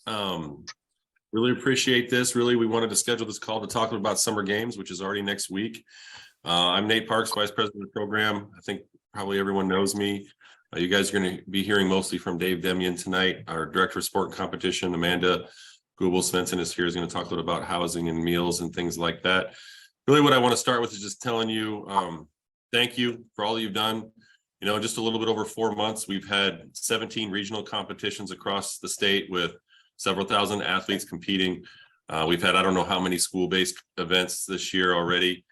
Really appreciate this. Really, we wanted to schedule this call to talk about summer games, which is already next week. I'm Nate Parks, Vice President of the program. I think probably everyone knows me. You guys are going to be hearing mostly from Dave Demian tonight. Our Director of Sport and Competition, Amanda Gubel-Svensson, is here, is going to talk a little about housing and meals and things like that. Really, what I want to start with is just telling you thank you for all you've done. You know, just a little bit over 4 months, we've had 17 regional competitions across the state with several thousand athletes competing. We've had, I don't know how many school-based events this year already.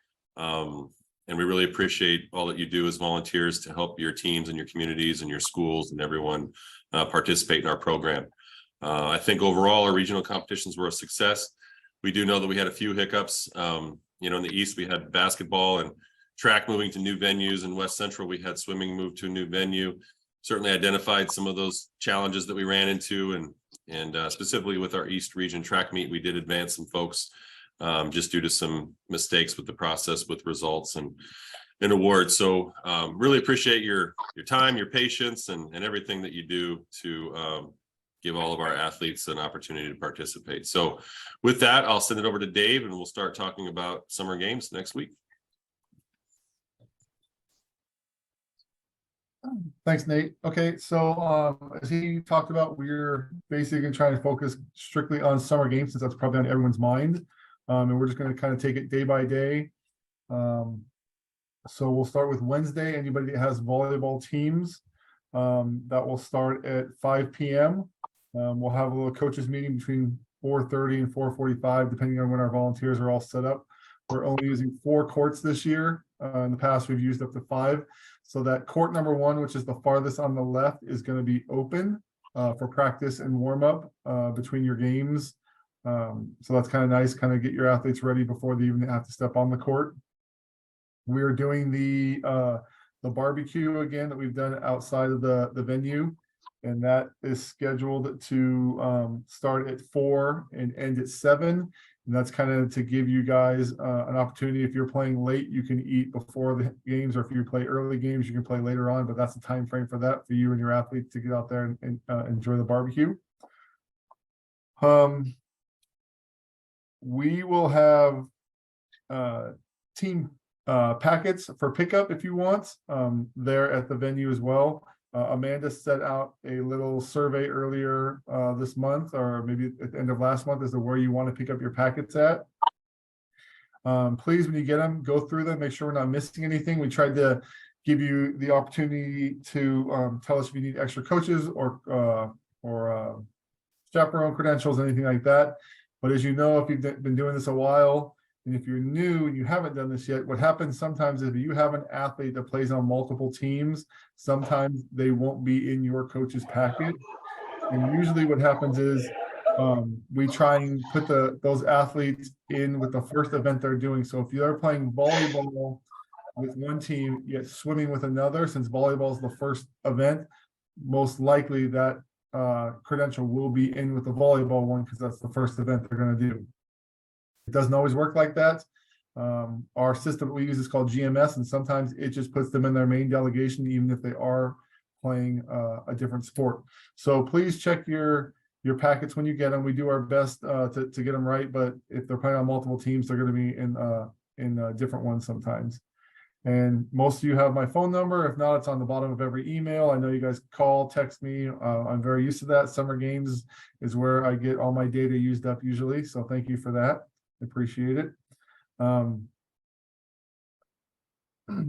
And we really appreciate all that you do as volunteers to help your teams and your communities and your schools and everyone participate in our program. I think overall our regional competitions were a success. We do know that we had a few hiccups. You know, in the East, we had basketball and track moving to new venues. In West Central, we had swimming move to a new venue. Certainly identified some of those challenges that we ran into, and specifically with our East region track meet, we did advance some folks just due to some mistakes with the process with results and awards. So really appreciate your time, your patience, and everything that you do to give all of our athletes an opportunity to participate. So with that, I'll send it over to Dave and we'll start talking about summer games next week. Thanks, Nate. Okay, so as he talked about, we're basically trying to focus strictly on summer games since that's probably on everyone's mind. And we're just going to kind of take it day by day. So we'll start with Wednesday. Anybody that has volleyball teams, that will start at 5 p.m. We'll have a little coaches meeting between 4:30 and 4:45, depending on when our volunteers are all set up. We're only using 4 courts this year. In the past, we've used up to 5. So that court number 1, which is the farthest on the left, is going to be open for practice and warm up between your games. So that's kind of nice, kind of get your athletes ready before they even have to step on the court. We are doing the barbecue again that we've done outside of the venue, and that is scheduled to start at 4 and end at 7. And that's kind of to give you guys an opportunity. If you're playing late, you can eat before the games, or if you play early games, you can play later on. But that's the time frame for that, for you and your athletes to get out there and enjoy the barbecue. We will have team packets for pickup if you want there at the venue as well. Amanda set out a little survey earlier this month, or maybe at the end of last month, as to where you want to pick up your packets at. Please, when you get them, go through them, make sure we're not missing anything. We tried to give you the opportunity to tell us if you need extra coaches or chaperone credentials, anything like that. But as you know, if you've been doing this a while, and if you're new and you haven't done this yet, what happens sometimes is if you have an athlete that plays on multiple teams, sometimes they won't be in your coach's packet. And usually what happens is we try and put those athletes in with the first event they're doing. So if you're playing volleyball with one team, yet swimming with another, since volleyball is the first event, most likely that credential will be in with the volleyball one because that's the first event they're going to do. It doesn't always work like that. Our system that we use is called GMS, and sometimes it just puts them in their main delegation, even if they are playing a different sport. So please check your packets when you get them. We do our best to get them right, but if they're playing on multiple teams, they're going to be in different ones sometimes. And most of you have my phone number. If not, it's on the bottom of every email. I know you guys call, text me. I'm very used to that. Summer games is where I get all my data used up usually. So thank you for that. Appreciate it.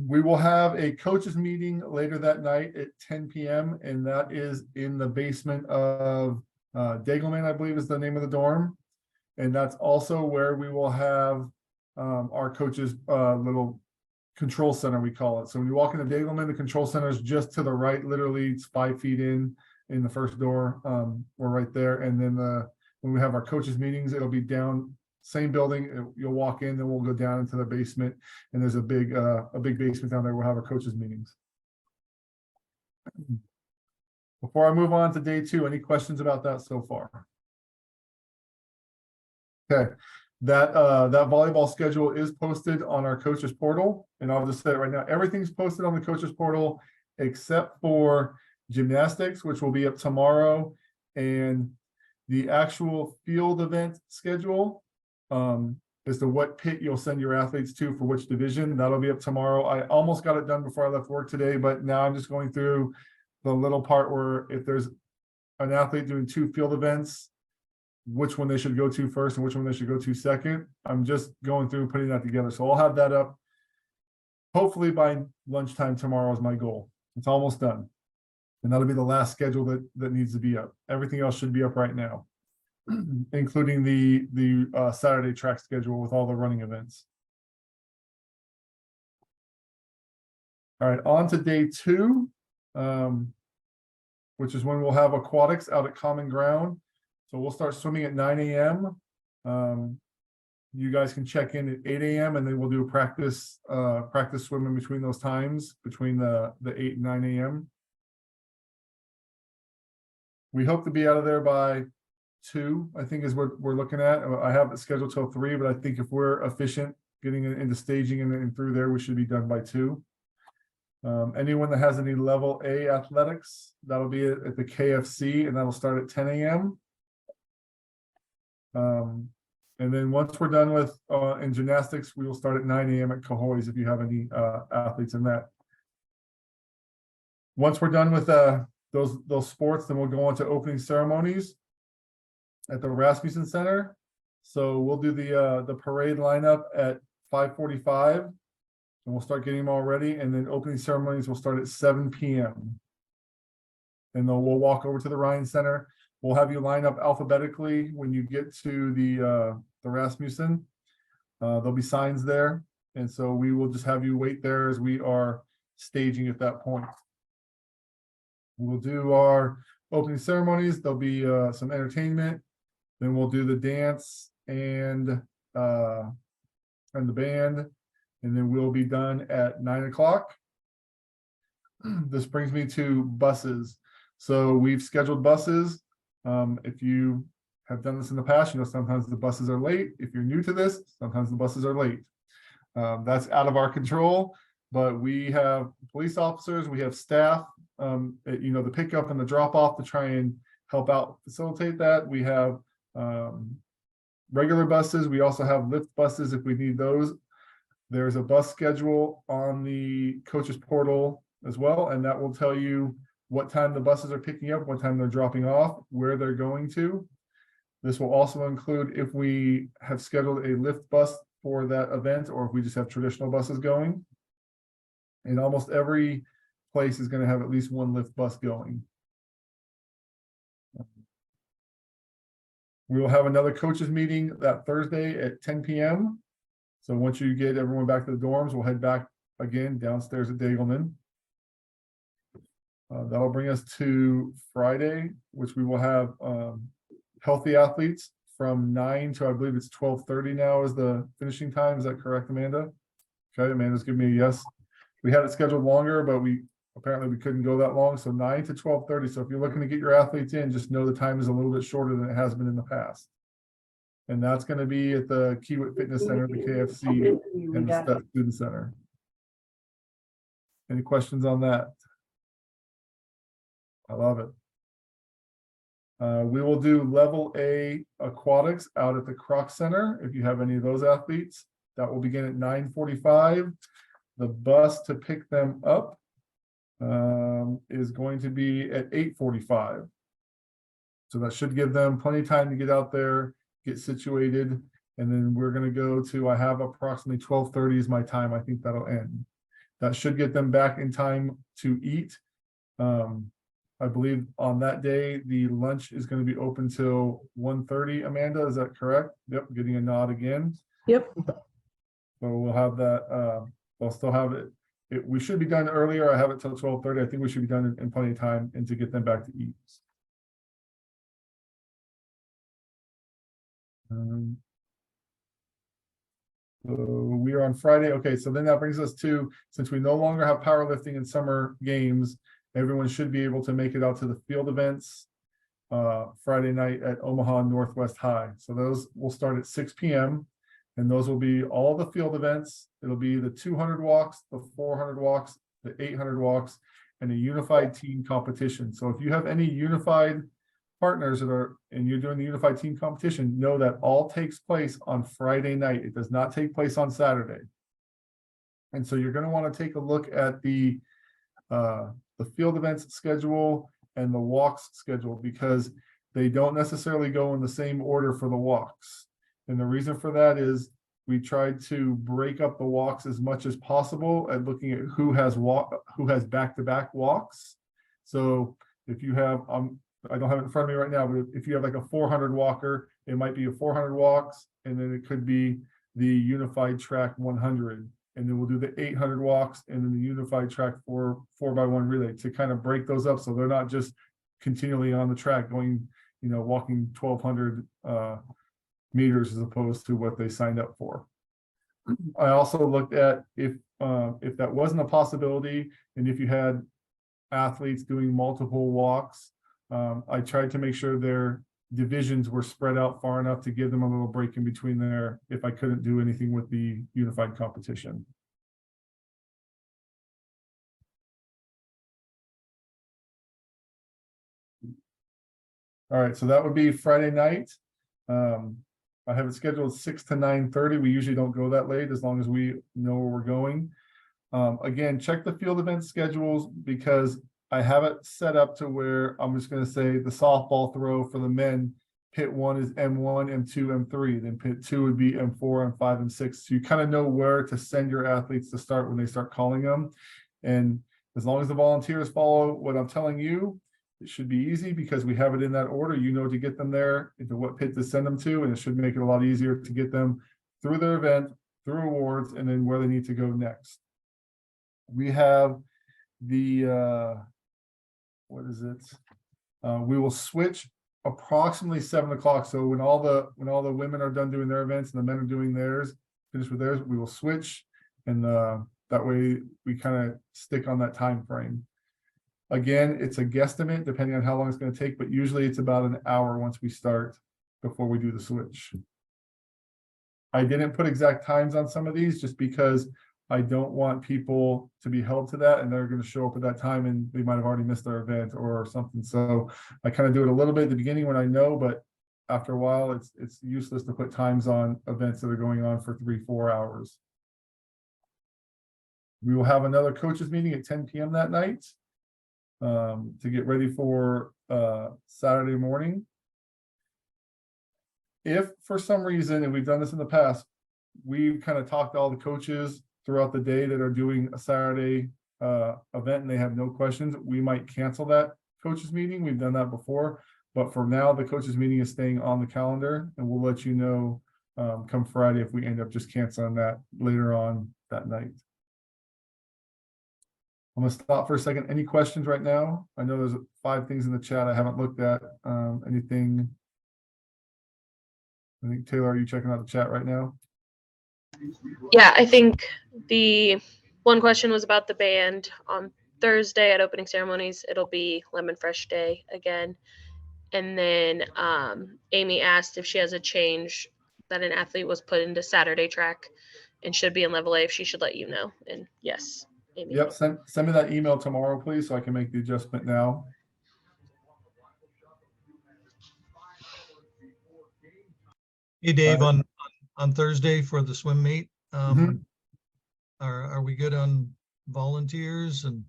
We will have a coaches meeting later that night at 10 p.m. and that is in the basement of Degelman, I believe is the name of the dorm. And that's also where we will have our coaches little control center, we call it. So when you walk into Degelman, the control center is just to the right, literally it's 5 feet in the first door. We're right there. And then when we have our coaches meetings, it'll be down same building. You'll walk in, then we'll go down into the basement, and there's a big basement down there. We'll have our coaches meetings. Before I move on to day 2, any questions about that so far? Okay, that volleyball schedule is posted on our coaches portal, and I'll just say it right now, everything's posted on the coaches portal except for gymnastics, which will be up tomorrow, and The actual field event schedule, as to what pit you'll send your athletes to for which division, that'll be up tomorrow. I almost got it done before I left work today, but now I'm just going through the little part where if there's an athlete doing 2 field events, which one they should go to first and which one they should go to second. I'm just going through and putting that together. So I'll have that up. Hopefully by lunchtime tomorrow is my goal. It's almost done. And that'll be the last schedule that needs to be up. Everything else should be up right now, including the Saturday track schedule with all the running events. All right, on to day 2, which is when we'll have aquatics out at Common Ground. So we'll start swimming at 9 a.m. You guys can check in at 8 a.m. and then we'll do a practice swimming between those times, between the 8 and 9 a.m. We hope to be out of there by 2, I think is what we're looking at. I have it scheduled till 3, but I think if we're efficient getting into staging and through there, we should be done by 2. Anyone that has any level A athletics, that'll be at the KFC and that'll start at 10 a.m. And then once we're done with in gymnastics, we will start at 9 a.m. at Cahoy's if you have any athletes in that. Once we're done with those sports, then we'll go on to opening ceremonies at the Rasmussen Center. So we'll do the parade lineup at 5:45, and we'll start getting them all ready. And then opening ceremonies will start at 7 p.m. And then we'll walk over to the Ryan Center. We'll have you line up alphabetically when you get to the Rasmussen. There'll be signs there, and so we will just have you wait there as we are staging at that point. We'll do our opening ceremonies. There'll be some entertainment. Then we'll do the dance and the band, and then we'll be done at 9 o'clock. This brings me to buses. So we've scheduled buses. If you have done this in the past, you know sometimes the buses are late. If you're new to this, sometimes the buses are late. That's out of our control, but we have police officers, we have staff, the pickup and the drop off to try and help out facilitate that. We have regular buses. We also have lift buses if we need those. There's a bus schedule on the coaches portal as well, and that will tell you what time the buses are picking up, what time they're dropping off, where they're going to. This will also include if we have scheduled a lift bus for that event or if we just have traditional buses going. And almost every place is going to have at least one lift bus going. We will have another coaches meeting that Thursday at 10 p.m. So once you get everyone back to the dorms, we'll head back again downstairs at Dagelman. That'll bring us to Friday, which we will have healthy athletes from 9 to I believe it's 12:30 now is the finishing time. Is that correct, Amanda? Okay, Amanda's giving me a yes. We had it scheduled longer, but we couldn't go that long. So 9 to 12:30. So if you're looking to get your athletes in, just know the time is a little bit shorter than it has been in the past. And that's going to be at the Kiewit Fitness Center, the KFC, and the Student Center. Any questions on that? I love it. We will do level A aquatics out at the Kroc Center. If you have any of those athletes, that will begin at 9:45. The bus to pick them up is going to be at 8:45. So that should give them plenty of time to get out there, get situated, and then we're going to go to, I have approximately 12:30 is my time. I think that'll end. That should get them back in time to eat. I believe on that day, the lunch is going to be open till 1:30. Amanda, is that correct? Yep, getting a nod again. Yep. So we'll have that. We'll still have it. We should be done earlier. I have it till 12:30. I think we should be done in plenty of time and to get them back to eat. So we are on Friday. Okay, so then that brings us to, since we no longer have powerlifting and summer games, everyone should be able to make it out to the field events Friday night at Omaha Northwest High. So those will start at 6 p.m. and those will be all the field events. It'll be the 200 walks, the 400 walks, the 800 walks, and a unified team competition. So if you have any unified partners that are, and you're doing the unified team competition, know that all takes place on Friday night. It does not take place on Saturday. And so you're going to want to take a look at the field events schedule and the walks schedule, because they don't necessarily go in the same order for the walks. And the reason for that is we tried to break up the walks as much as possible at looking at who has back-to-back walks. So if you have, I don't have it in front of me right now, but if you have like a 400 walker, it might be a 400 walks, and then it could be the unified track 100. And then we'll do the 800 walks and then the unified track 4x1 relay to kind of break those up. So they're not just continually on the track going, walking 1200 meters as opposed to what they signed up for. I also looked at if that wasn't a possibility, and if you had athletes doing multiple walks, I tried to make sure their divisions were spread out far enough to give them a little break in between there if I couldn't do anything with the unified competition. All right, so that would be Friday night. I have it scheduled 6 to 9:30. We usually don't go that late as long as we know where we're going. Again, check the field event schedules, because I have it set up to where I'm just going to say the softball throw for the men, pit 1 is M1, M2, M3, then pit 2 would be M4, M5, and 6. So you kind of know where to send your athletes to start when they start calling them. And as long as the volunteers follow what I'm telling you, it should be easy, because we have it in that order. You know to get them there, into what pit to send them to, and it should make it a lot easier to get them through their event, through awards, and then where they need to go next. We have the what is it? We will switch approximately 7 o'clock. So when all the women are done doing their events and the men are doing theirs, finished with theirs, we will switch, and that way we kind of stick on that time frame. Again, it's a guesstimate depending on how long it's going to take, but usually it's about an hour once we start before we do the switch. I didn't put exact times on some of these just because I don't want people to be held to that and they're going to show up at that time and they might have already missed their event or something. So I kind of do it a little bit at the beginning when I know, but after a while it's useless to put times on events that are going on for 3-4 hours. We will have another coaches meeting at 10 p.m. that night to get ready for Saturday morning. If for some reason, and we've done this in the past, we've kind of talked to all the coaches throughout the day that are doing a Saturday event and they have no questions, we might cancel that coaches meeting. We've done that before, but for now the coaches meeting is staying on the calendar, and we'll let you know come Friday if we end up just canceling that later on that night. I'm gonna stop for a second. Any questions right now? I know there's 5 things in the chat I haven't looked at. Anything? I think, Taylor, are you checking out the chat right now? Yeah, I think the one question was about the band. On Thursday at opening ceremonies, it'll be Lemon Fresh Day again. And then Amy asked if she has a change that an athlete was put into Saturday track and should be in level A, if she should let you know. And yes, Amy. Yep, send me that email tomorrow, please, so I can make the adjustment now. Hey, Dave, on Thursday for the swim meet, are we good on volunteers? And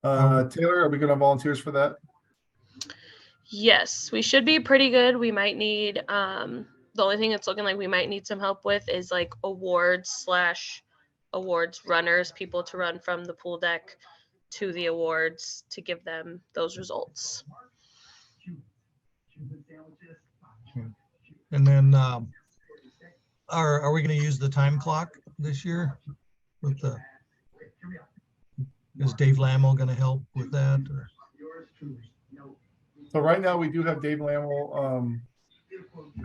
Taylor, are we good on volunteers for that? Yes, we should be pretty good. We might need the only thing it's looking like we might need some help with is like awards runners, people to run from the pool deck to the awards to give them those results. And then are we going to use the time clock this year with the, is Dave Lamel going to help with that? Or? So right now we do have Dave Lamel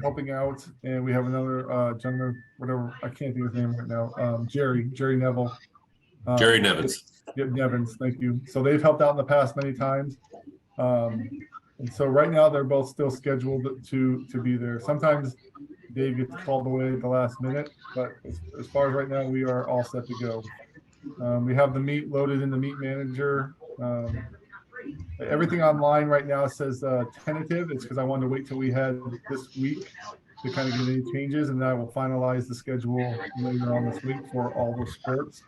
helping out, and we have another gentleman, whatever, I can't think of his name right now, Jerry Neville. Jerry Nevins. Yep, Nevins, thank you. So they've helped out in the past many times. And so right now they're both still scheduled to be there. Sometimes Dave gets called away at the last minute, but as far as right now, we are all set to go. We have the meet loaded in the meet manager. Everything online right now says tentative. It's because I wanted to wait till we had this week to kind of get any changes, and then I will finalize the schedule later on this week for all the sports.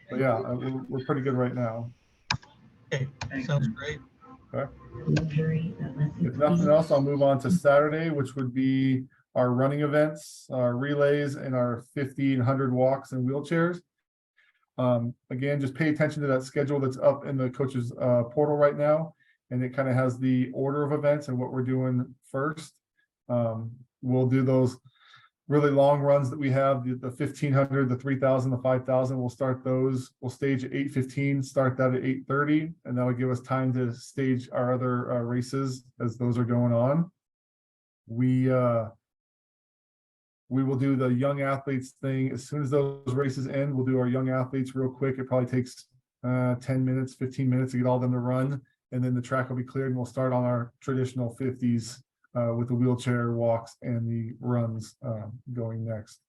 But yeah, we're pretty good right now. Okay, sounds great. If nothing else, I'll move on to Saturday, which would be our running events, our relays, and our 50 and 100 walks and wheelchairs. Again, just pay attention to that schedule that's up in the coaches portal right now, and it kind of has the order of events and what we're doing first. We'll do those really long runs that we have, the 1500, the 3000, the 5000. We'll start those. We'll stage at 8:15, start that at 8:30, and that'll give us time to stage our other races as those are going on. We will do the young athletes thing as soon as those races end. We'll do our young athletes real quick. It probably takes 10 minutes, 15 minutes to get all them to run, and then the track will be cleared, and we'll start on our traditional 50s with the wheelchair walks and the runs going next.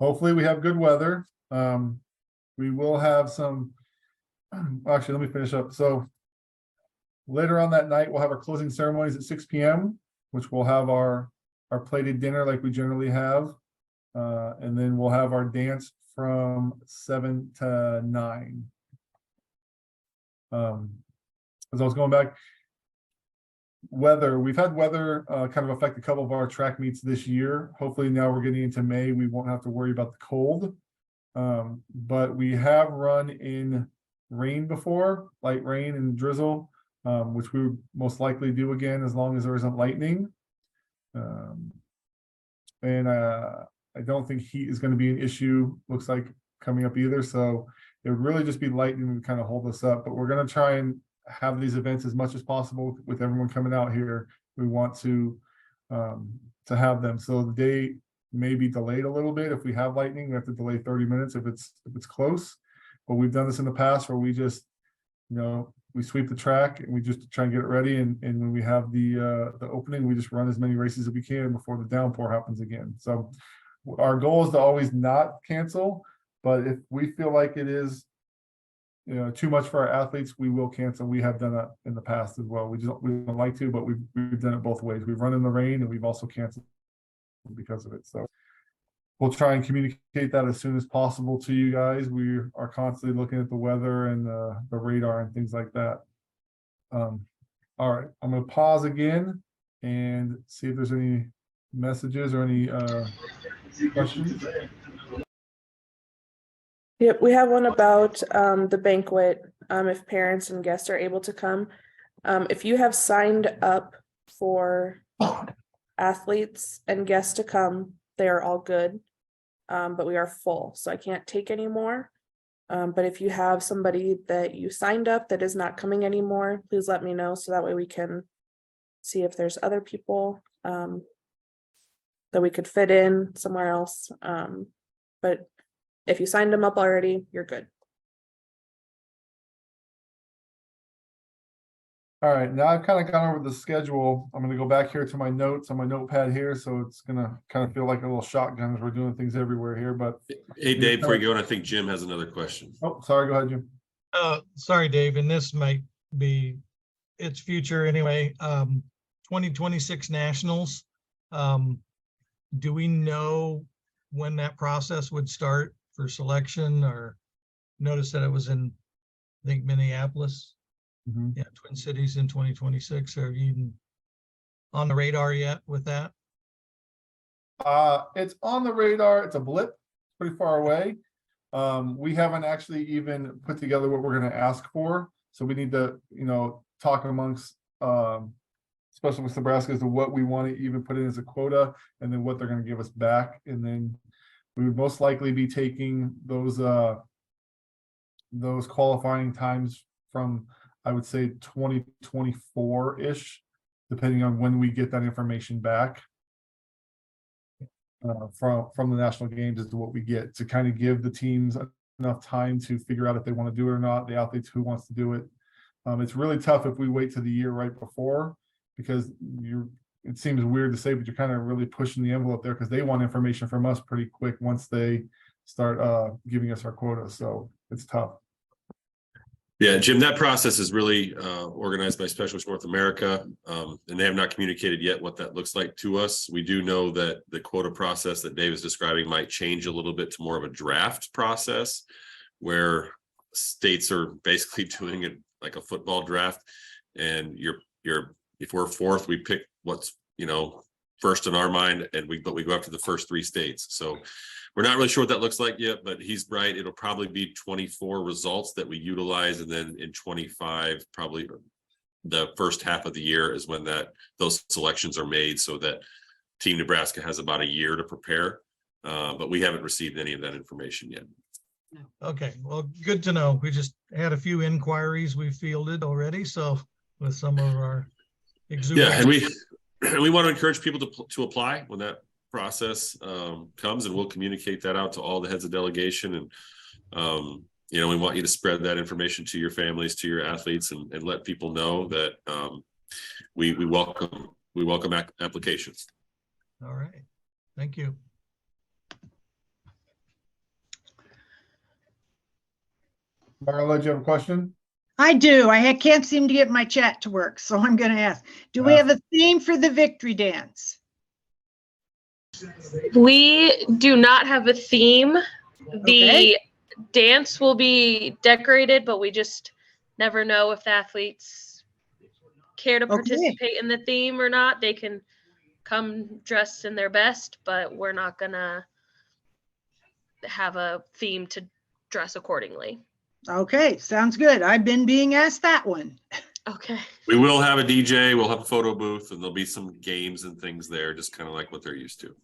Hopefully we have good weather. We will have some, actually, let me finish up. So later on that night, we'll have our closing ceremonies at 6 p.m., which we'll have our plated dinner like we generally have. And then we'll have our dance from 7 to 9. As I was going back, weather, we've had weather kind of affect a couple of our track meets this year. Hopefully now we're getting into May, we won't have to worry about the cold. But we have run in rain before, light rain and drizzle, which we would most likely do again as long as there isn't lightning. And I don't think heat is going to be an issue, looks like, coming up either. So it would really just be lightning that would kind of hold us up. But we're going to try and have these events as much as possible with everyone coming out here. We want to have them. So the day may be delayed a little bit. If we have lightning, we have to delay 30 minutes if it's close. But we've done this in the past where we just, we sweep the track and we just try and get it ready. And when we have the opening, we just run as many races as we can before the downpour happens again. So our goal is to always not cancel, but if we feel like it is too much for our athletes, we will cancel. We have done that in the past as well. We don't like to, but we've done it both ways. We've run in the rain and we've also canceled because of it. So we'll try and communicate that as soon as possible to you guys. We are constantly looking at the weather and the radar and things like that. All right, I'm going to pause again and see if there's any messages or any questions. Yep, we have one about the banquet, if parents and guests are able to come. If you have signed up for athletes and guests to come, they are all good, but we are full, so I can't take any more. But if you have somebody that you signed up that is not coming anymore, please let me know so that way we can see if there's other people that we could fit in somewhere else. But if you signed them up already, you're good. All right, now I've kind of gone over the schedule. I'm going to go back here to my notes on my notepad here. So it's going to kind of feel like a little shotgun as we're doing things everywhere here. But Hey, Dave, before you go, and I think Jim has another question. oh, sorry, go ahead, Jim. Sorry, Dave, and this might be its future anyway. 2026 Nationals. Do we know when that process would start for selection? Or notice that it was in, I think, Minneapolis. Mhm. Yeah, Twin Cities in 2026. Are you even on the radar yet with that? It's on the radar. It's a blip, pretty far away. We haven't actually even put together what we're going to ask for. So we need to, talk amongst, especially with Nebraska, as to what we want to even put in as a quota, and then what they're going to give us back. And then we would most likely be taking those qualifying times from, I would say, 2024-ish, depending on when we get that information back from the national games as to what we get, to kind of give the teams enough time to figure out if they want to do it or not, the athletes who wants to do it. It's really tough if we wait to the year right before, because it seems weird to say, but you're kind of really pushing the envelope there, because they want information from us pretty quick once they start giving us our quota. So it's tough. Yeah, Jim, that process is really organized by Specialist North America, and they have not communicated yet what that looks like to us. We do know that the quota process that Dave is describing might change a little bit to more of a draft process, where states are basically doing it like a football draft, and if we're fourth, we pick what's first in our mind, and we go after the first 3 states. So we're not really sure what that looks like yet, but he's right. It'll probably be 24 results that we utilize, and then in 25, probably the first half of the year is when those selections are made, so that Team Nebraska has about a year to prepare. But we haven't received any of that information yet. Okay, well, good to know. We just had a few inquiries we fielded already, so with some of our exuberant. Yeah, and we want to encourage people to apply when that process comes, and we'll communicate that out to all the heads of delegation. And we want you to spread that information to your families, to your athletes, and let people know that we welcome applications. All right, thank you. Marla, do you have a question? I do. Can't seem to get my chat to work, so I'm going to ask. Do we have a theme for the victory dance? We do not have a theme. The Okay. dance will be decorated, but we just never know if the athletes care to Okay. participate in the theme or not. They can come dressed in their best, but we're not gonna have a theme to dress accordingly. Okay, sounds good. I've been being asked that one. Okay. We will have a DJ, we'll have a photo booth, and there'll be some games and things there, just kind of like what they're used to.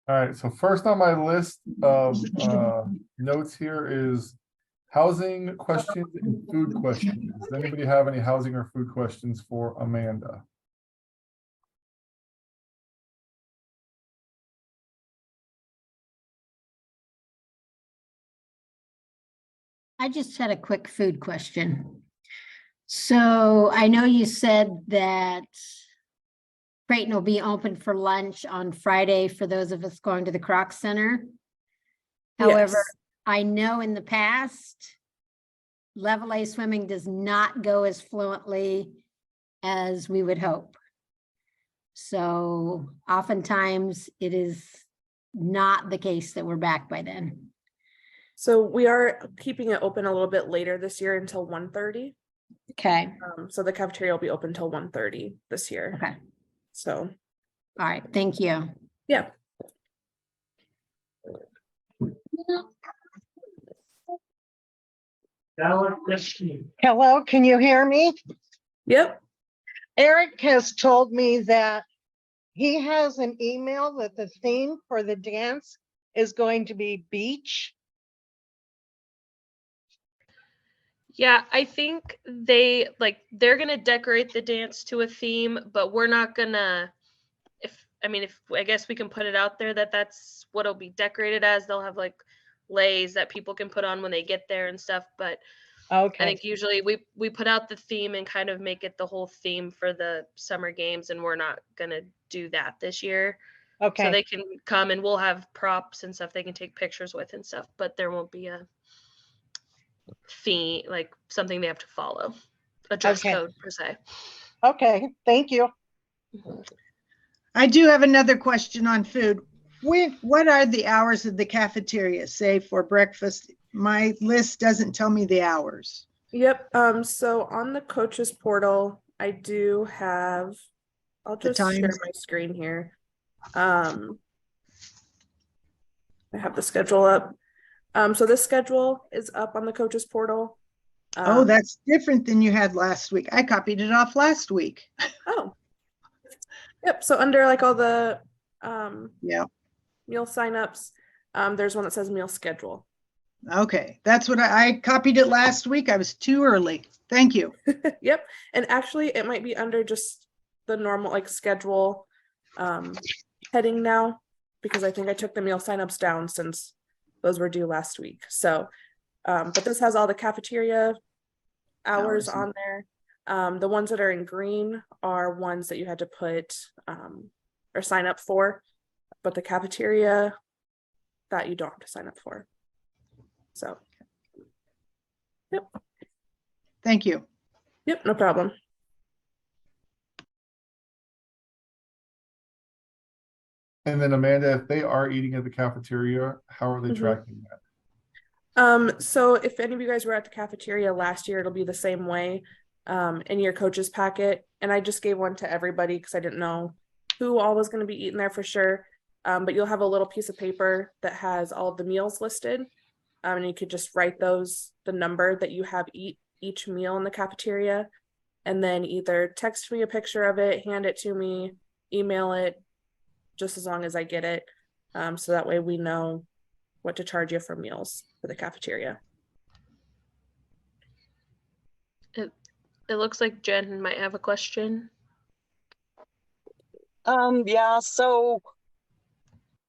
All right, so first on my list of notes here is housing questions and food questions. Does anybody have any housing or food questions for Amanda? I just had a quick food question. So I know you said that Creighton will be open for lunch on Friday for those of us going to the Kroc Center. However, Yes. I know in the past, Level A swimming does not go as fluently as we would hope. So oftentimes it is not the case that we're back by then. So we are keeping it open a little bit later this year until 1:30. Okay, So the cafeteria will be open till 1:30 this year. okay, So, all right, thank you. yeah. Hello, can you hear me? Yep. Eric has told me that he has an email that the theme for the dance is going to be beach. Yeah, I think they're gonna decorate the dance to a theme, but we're not gonna. If I guess we can put it out there that that's what it'll be decorated as. They'll have like leis that people can put on when they get there and stuff. But I Okay, think usually we put out the theme and kind of make it the whole theme for the summer games, and we're not gonna do that this year. So okay, they can come and we'll have props and stuff they can take pictures with and stuff, but there won't be a theme, like something they have to follow, a dress Okay. code per se. okay, thank you. I do have another question on food. What are the hours of the cafeteria, say for breakfast? My list doesn't tell me the hours. Yep. So on the coaches portal, I do have, I'll The just share times. my screen here. I have the schedule up. So this schedule is up on the coaches portal. Oh, Um, that's different than you had last week. I copied it off last week. Oh. Yep. So under like all the Yeah, meal signups, there's one that says meal schedule. okay, that's what I copied it last week. I was too early. Thank you. Yep. And actually it might be under just the normal like schedule heading now, because I think I took the meal signups down since those were due last week. So but this has all the cafeteria hours Hours. on there. The ones that are in green are ones that you had to put or sign up for, but the cafeteria, that you don't have to sign up for. So, Thank you. yep, no problem. And then Amanda, if they are eating at the cafeteria, how are they Mhm. tracking that? So if any of you guys were at the cafeteria last year, it'll be the same way, in your coach's packet. And I just gave one to everybody because I didn't know who all was going to be eating there for sure. But you'll have a little piece of paper that has all of the meals listed. And you could just write those, the number that you have each meal in the cafeteria, and then either text me a picture of it, hand it to me, email it, just as long as I get it. So that way we know what to charge you for meals for the cafeteria. It looks like Jen might have a question. Yeah, so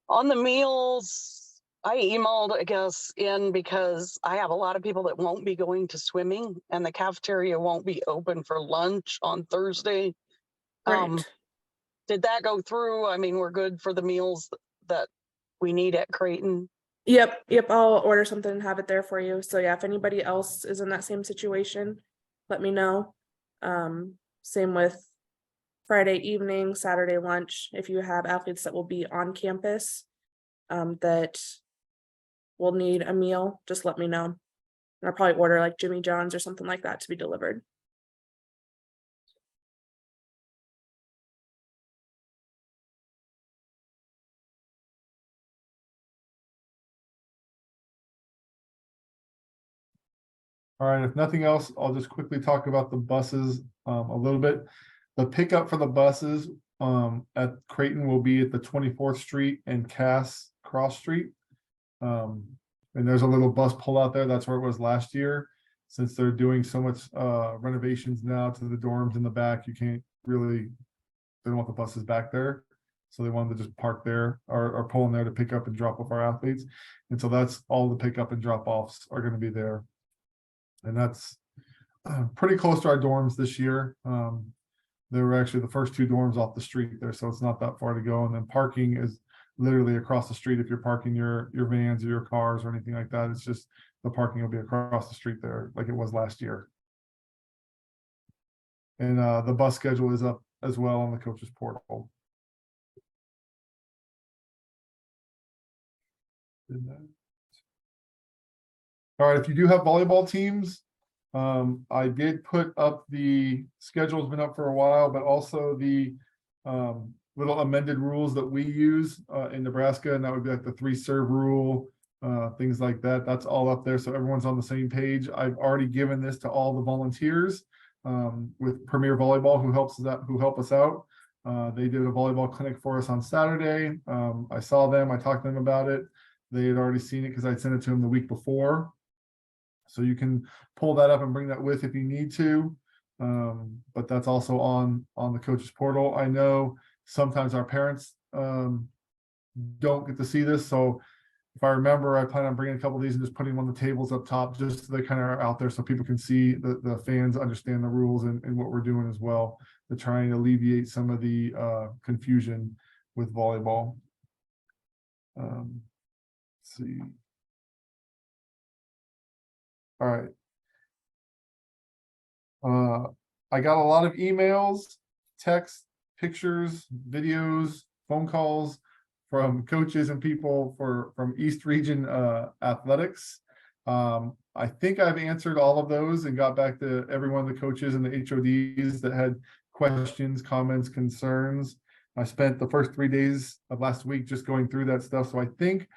on the meals, I emailed, I guess, in because I have a lot of people that won't be going to swimming and the cafeteria won't be open for lunch on Thursday. Right. Did that go through? I mean, we're good for the meals that we need at Creighton. Yep. I'll order something and have it there for you. So yeah, if anybody else is in that same situation, let me know. Same with Friday evening, Saturday lunch. If you have athletes that will be on campus, that will need a meal, just let me know. And I'll probably order like Jimmy John's or something like that to be delivered. All right, if nothing else, I'll just quickly talk about the buses a little bit. The pickup for the buses at Creighton will be at the 24th Street and Cass Cross Street. And there's a little bus pull out there. That's where it was last year. Since they're doing so much renovations now to the dorms in the back, you can't really, they don't want the buses back there. So they wanted to just park there or pull in there to pick up and drop off our athletes. And so that's all the pickup and drop offs are going to be there. And that's pretty close to our dorms this year. They were actually the first two dorms off the street there, so it's not that far to go. And then parking is literally across the street. If you're parking your vans or your cars or anything like that, it's just the parking will be across the street there like it was last year. And the bus schedule is up as well on the coaches portal. All right, if you do have volleyball teams, I did put up the schedule's been up for a while, but also the little amended rules that we use in Nebraska, and that would be like the 3-serve rule, things like that. That's all up there, so everyone's on the same page. I've already given this to all the volunteers with Premier Volleyball who help us out. They did a volleyball clinic for us on Saturday. I saw them, I talked to them about it. They had already seen it because I'd sent it to them the week before. So you can pull that up and bring that with if you need to. But that's also on the coaches portal. I know sometimes our parents don't get to see this. So if I remember, I plan on bringing a couple of these and just putting them on the tables up top, just so they kind of are out there so people can see the fans understand the rules and what we're doing as well, to try and alleviate some of the confusion with volleyball. Let's see. All right. I got a lot of emails, texts, pictures, videos, phone calls from coaches and people from East Region Athletics. I think I've answered all of those and got back to everyone, the coaches and the HODs that had questions, comments, concerns. I spent the first 3 days of last week just going through that stuff. So I think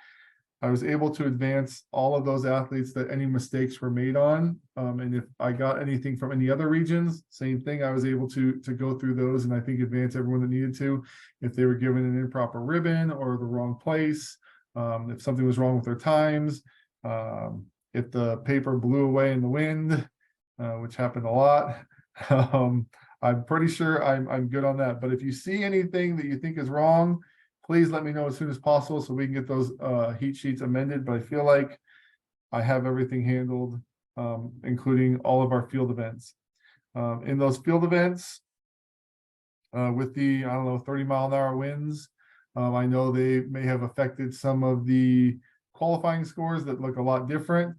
I was able to advance all of those athletes that any mistakes were made on. And if I got anything from any other regions, same thing, I was able to go through those and I think advance everyone that needed to. If they were given an improper ribbon or the wrong place, if something was wrong with their times, if the paper blew away in the wind, which happened a lot, I'm pretty sure I'm good on that. But if you see anything that you think is wrong, please let me know as soon as possible so we can get those heat sheets amended. But I feel like I have everything handled, including all of our field events. In those field events, with the, I don't know, 30-mile-an-hour winds. I know they may have affected some of the qualifying scores that look a lot different.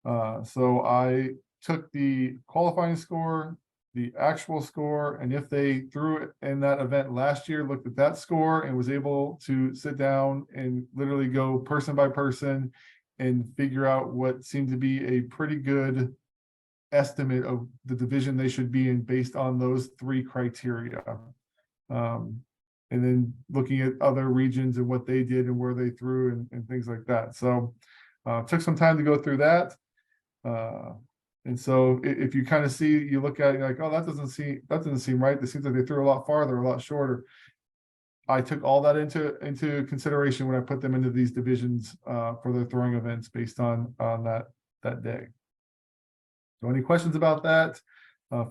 So I took the qualifying score, the actual score, and if they threw it in that event last year, looked at that score and was able to sit down and literally go person by person and figure out what seemed to be a pretty good estimate of the division they should be in based on those 3 criteria. And then looking at other regions and what they did and where they threw and things like that. So took some time to go through that. And so if you kind of see, you look at it, you're like, oh, that doesn't seem right. It seems like they threw a lot farther, a lot shorter. I took all that into consideration when I put them into these divisions for their throwing events based on that day. So any questions about that?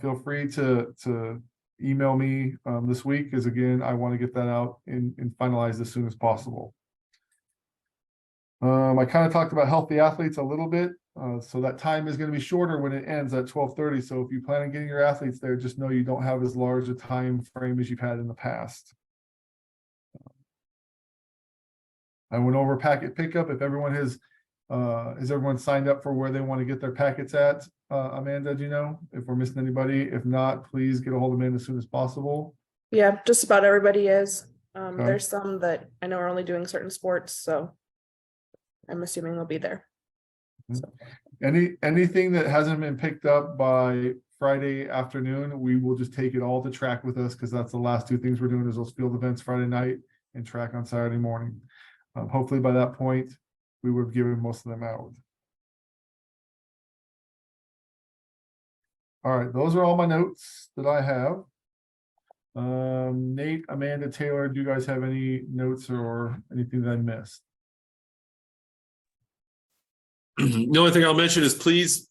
Feel free to email me this week, because again, I want to get that out and finalized as soon as possible. I kind of talked about healthy athletes a little bit. So that time is going to be shorter when it ends at 12:30. So if you plan on getting your athletes there, just know you don't have as large a time frame as you've had in the past. I went over packet pickup. If everyone has everyone signed up for where they want to get their packets at? Amanda, do you know if we're missing anybody? If not, please get a hold of me as soon as possible. Yeah, just about everybody is. Okay. There's some that I know are only doing certain sports, so I'm assuming they'll be there. Anything that hasn't been picked up by Friday afternoon, we will just take it all to track with us, because that's the last 2 things we're doing is those field events Friday night and track on Saturday morning. Hopefully by that point, we would have given most of them out. All right, those are all my notes that I have. Nate, Amanda, Taylor, do you guys have any notes or anything that I missed? The only thing I'll mention is please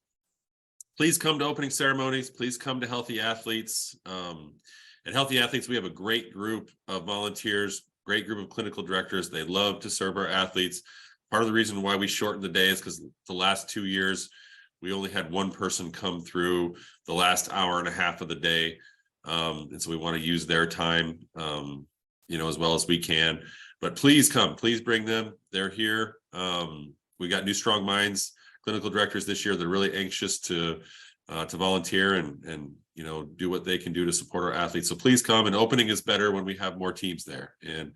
come to opening ceremonies. Please come to Healthy Athletes. At Healthy Athletes, we have a great group of volunteers, great group of clinical directors. They love to serve our athletes. Part of the reason why we shortened the day is because the last 2 years, we only had 1 person come through the last hour and a half of the day. And so we want to use their time, as well as we can. But please come, please bring them. They're here. We got new Strong Minds clinical directors this year. They're really anxious to volunteer and do what they can do to support our athletes. So please come. And opening is better when we have more teams there. And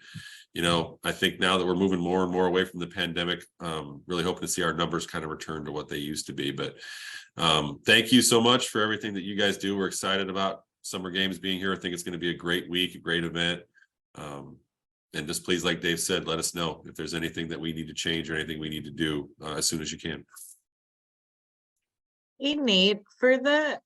I think now that we're moving more and more away from the pandemic, really hoping to see our numbers kind of return to what they used to be. But thank you so much for everything that you guys do. We're excited about Summer Games being here. I think it's going to be a great week, a great event. And just please, like Dave said, let us know if there's anything that we need to change or anything we need to do as soon as you can. Hey Nate, for the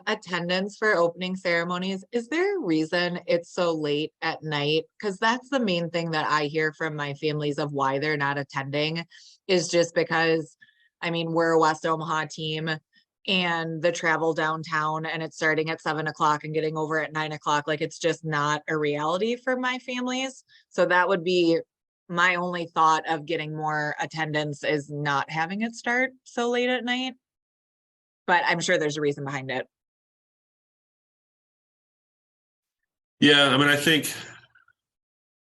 attendance for opening ceremonies, is there a reason it's so late at night? Because that's the main thing that I hear from my families of why they're not attending, is just because, we're a West Omaha team and the travel downtown and it's starting at 7 o'clock and getting over at 9 o'clock. Like, it's just not a reality for my families. So that would be my only thought of getting more attendance, is not having it start so late at night. But I'm sure there's a reason behind it. Yeah, I think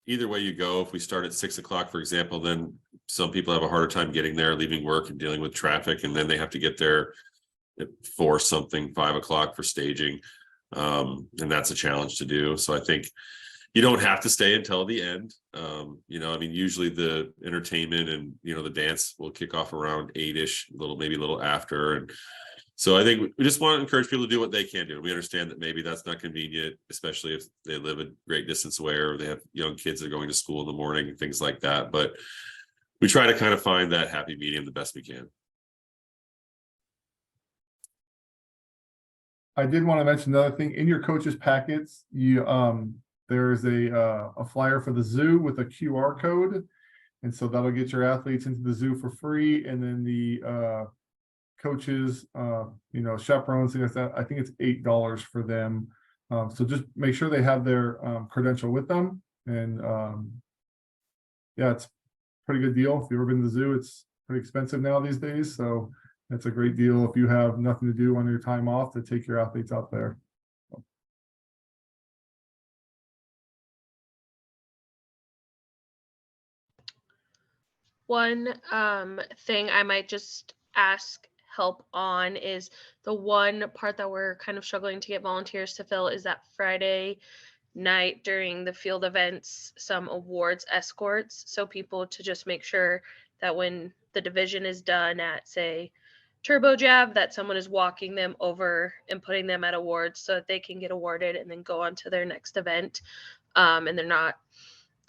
either way you go, if we start at 6 o'clock, for example, then some people have a harder time getting there, leaving work and dealing with traffic, and then they have to get there at 4 something, 5 o'clock for staging. And that's a challenge to do. So I think you don't have to stay until the end. Usually the entertainment and, the dance will kick off around 8-ish, maybe a little after. And so I think we just want to encourage people to do what they can do. We understand that maybe that's not convenient, especially if they live a great distance away or they have young kids that are going to school in the morning and things like that. But we try to kind of find that happy medium the best we can. I did want to mention another thing in your coaches packets. There's a flyer for the zoo with a QR code, and so that'll get your athletes into the zoo for free. And then the coaches, chaperones, things like that, I think it's $8 for them. So just make sure they have their credential with them. And it's a pretty good deal. If you've ever been to the zoo, it's pretty expensive now these days. So it's a great deal if you have nothing to do on your time off to take your athletes out there. One thing I might just ask help on is the one part that we're kind of struggling to get volunteers to fill is that Friday night during the field events, some awards escorts. So people to just make sure that when the division is done at, say, Turbo Jab, that someone is walking them over and putting them at awards so that they can get awarded and then go on to their next event. And they're not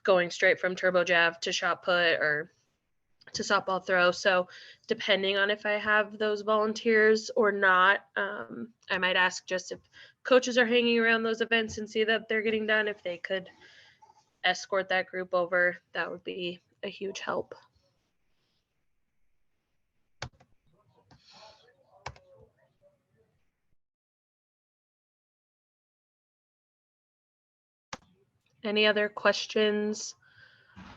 going straight from Turbo Jab to shot put or to softball throw. So depending on if I have those volunteers or not, I might ask just if coaches are hanging around those events and see that they're getting done, if they could escort that group over, that would be a huge help. Any other questions?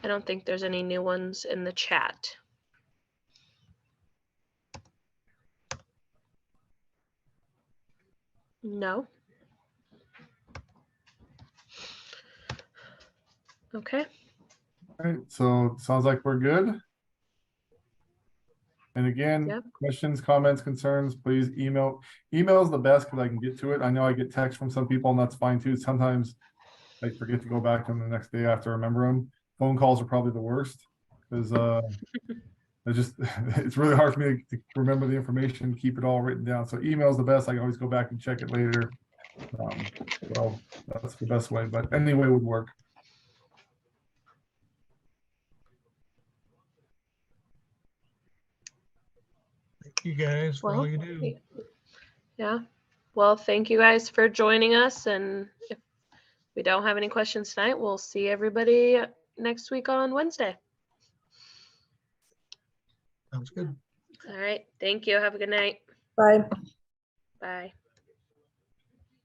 I don't think there's any new ones in the chat. No. Okay. All right, so sounds like we're good. And again, Yep. questions, comments, concerns, please email. Email is the best because I can get to it. I know I get texts from some people and that's fine too. Sometimes I forget to go back to them the next day after I remember them. Phone calls are probably the worst because it's really hard for me to remember the information, keep it all written down. So email is the best. I can always go back and check it later. So that's the best way, but any way would work. Thank you guys for all Well, you do. yeah. Well, thank you guys for joining us. And if we don't have any questions tonight, we'll see everybody next week on Wednesday. Sounds good. All right. Thank you. Have a good night. Bye. Bye.